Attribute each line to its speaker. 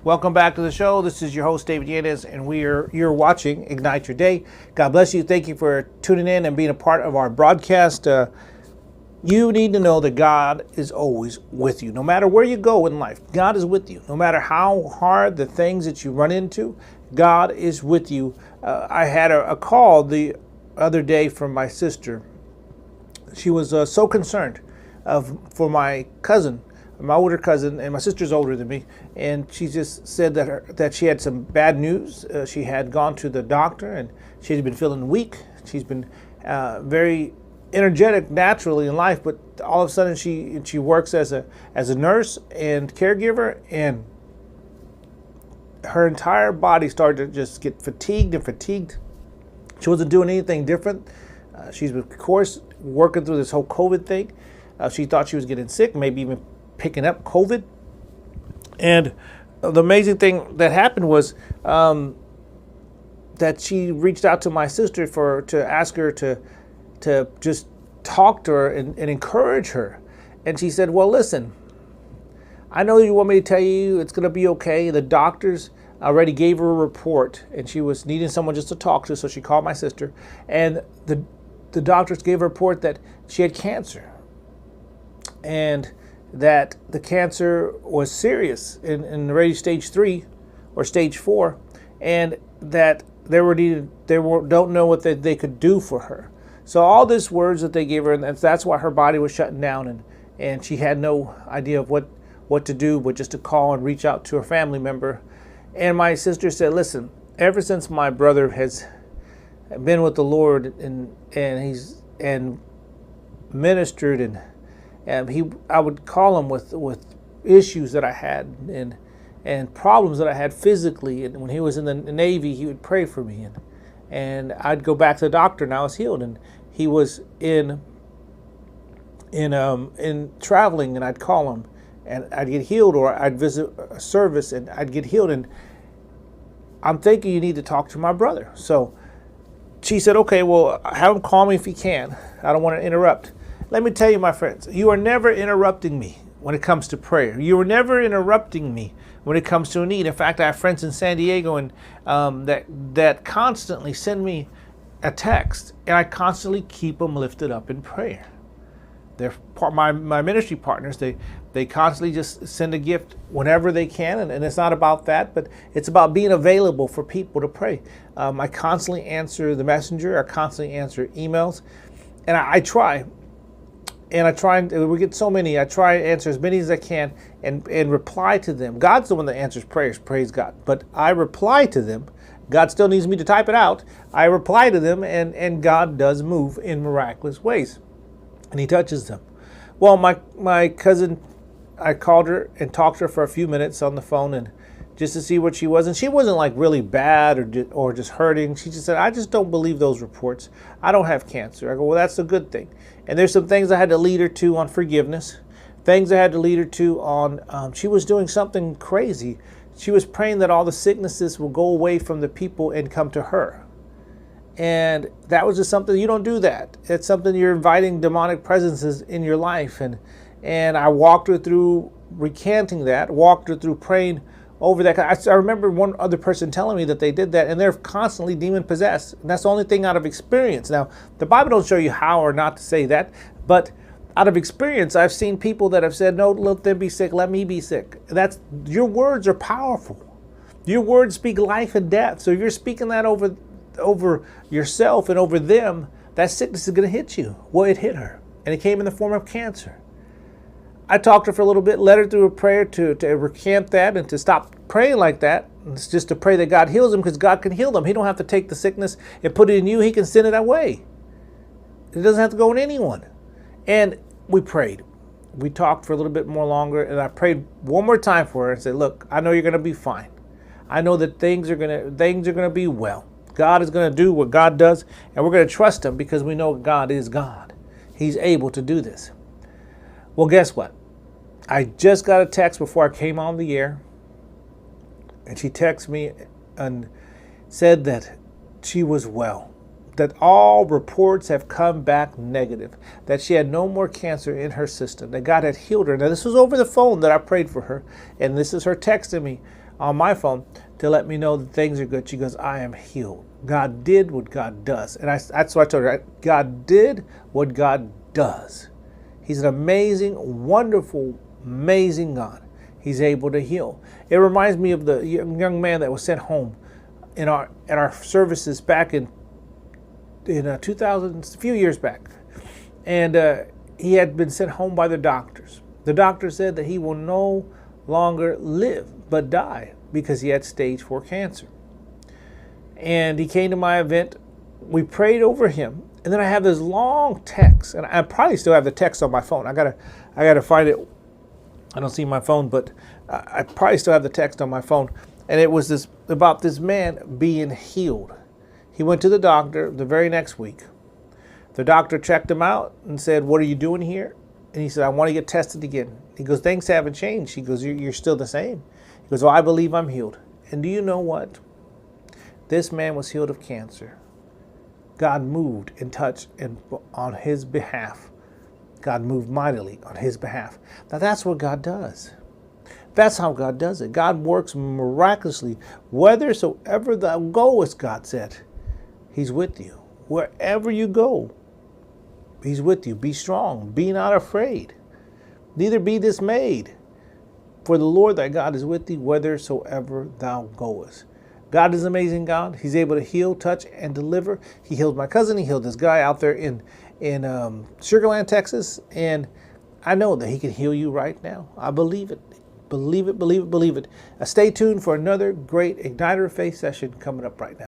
Speaker 1: Welcome back to the show. This is your host, David Yanez, and you're watching Ignite Your Day. God bless you. Thank you for tuning in and being a part of our broadcast. You need to know that God is always with you. No matter where you go in life, God is with you. No matter how hard the things that you run into, God is with you. I had a call the other day from my sister. She was so concerned for my cousin, my older cousin, and my sister's older than me, and she just said that she had some bad news. She had gone to the doctor, and she had been feeling weak. She's been very energetic naturally in life, but all of a sudden she works as a nurse and caregiver, and her entire body started to just get fatigued. She wasn't doing anything different. She's, of course, working through this whole COVID thing. She thought she was getting sick, maybe even picking up COVID. And the amazing thing that happened was that she reached out to my sister to ask her to just talk to her and encourage her. And she said, well, listen, I know you want me to tell you it's going to be okay. The doctors already gave her a report, and she was needing someone just to talk to, so she called my sister. And the doctors gave her a report that she had cancer, and that the cancer was serious in already stage 3 or stage 4, and that don't know what they could do for her. So all these words that they gave her, and that's why her body was shutting down, and she had no idea of what to do but just to call and reach out to her family member. And my sister said, listen, ever since my brother has been with the Lord and ministered, and I would call him with issues that I had and problems that I had physically, and when he was in the Navy, he would pray for me, and I'd go back to the doctor, and I was healed. And he was in traveling, and I'd call him, and I'd get healed, or I'd visit a service, and I'd get healed. And I'm thinking you need to talk to my brother. So she said, okay, well, have him call me if he can. I don't want to interrupt. Let me tell you, my friends, you are never interrupting me when it comes to prayer. You are never interrupting me when it comes to a need. In fact, I have friends in San Diego and that constantly send me a text, and I constantly keep them lifted up in prayer. They're my ministry partners. They constantly just send a gift whenever they can, and it's not about that, but it's about being available for people to pray. I constantly answer the messenger. I constantly answer emails, and I try. And we get so many, I try to answer as many as I can and reply to them. God's the one that answers prayers, praise God. But I reply to them. God still needs me to type it out. I reply to them, and God does move in miraculous ways. And he touches them. Well, my cousin, I called her and talked to her for a few minutes on the phone, and just to see what she was. And she wasn't like really bad or just hurting. She just said, I just don't believe those reports. I don't have cancer. I go, well, that's a good thing. And there's some things I had to lead her to on forgiveness. Things I had to lead her to on, she was doing something crazy. She was praying that all the sicknesses will go away from the people and come to her. And that was just something, you don't do that. It's something you're inviting demonic presences in your life. And I walked her through recanting that, walked her through praying over that. I remember one other person telling me that they did that, and they're constantly demon possessed. And that's the only thing out of experience. Now, the Bible don't show you how or not to say that, but out of experience, I've seen people that have said, no, let them be sick, let me be sick. Your words are powerful. Your words speak life and death. So if you're speaking that over yourself and over them, that sickness is going to hit you. Well, it hit her, and it came in the form of cancer. I talked to her for a little bit, led her through a prayer to recant that and to stop praying like that. It's just to pray that God heals them, because God can heal them. He don't have to take the sickness and put it in you. He can send it away. It doesn't have to go in anyone. And we prayed. We talked for a little bit more longer, and I prayed one more time for her and said, look, I know you're going to be fine. I know that things are going to be well. God is going to do what God does, and we're going to trust him because we know God is God. He's able to do this. Well, guess what? I just got a text before I came on the air, and she texted me and said that she was well, that all reports have come back negative, that she had no more cancer in her system, that God had healed her. Now, this was over the phone that I prayed for her, and this is her texting me. on my phone to let me know that things are good. She goes, I am healed. God did what God does. And that's what I told her. God did what God does. He's an amazing, wonderful, amazing God. He's able to heal. It reminds me of the young man that was sent home at our services back in 2000, a few years back. And he had been sent home by the doctors. The doctor said that he will no longer live but die because he had stage 4 cancer. And he came to my event. We prayed over him. And then I have this long text, and I probably still have the text on my phone. I gotta find it. I don't see my phone, but I probably still have the text on my phone. And it was about this man being healed. He went to the doctor the very next week. The doctor checked him out and said, what are you doing here? And he said, I want to get tested again. He goes, things haven't changed. He goes, you're still the same. He goes, well, I believe I'm healed. And do you know what? This man was healed of cancer. God moved and touched on his behalf. God moved mightily on his behalf. Now that's what God does. That's how God does it. God works miraculously. Whithersoever thou goest, God said, he's with you. Wherever you go, he's with you. Be strong. Be not afraid. Neither be dismayed. For the Lord thy God is with thee whithersoever thou goest. God is an amazing God. He's able to heal, touch, and deliver. He healed my cousin. He healed this guy out there in Sugar Land, Texas. And I know that he can heal you right now. I believe it. Believe it, believe it, believe it. Stay tuned for another great Igniter of Faith session coming up right now.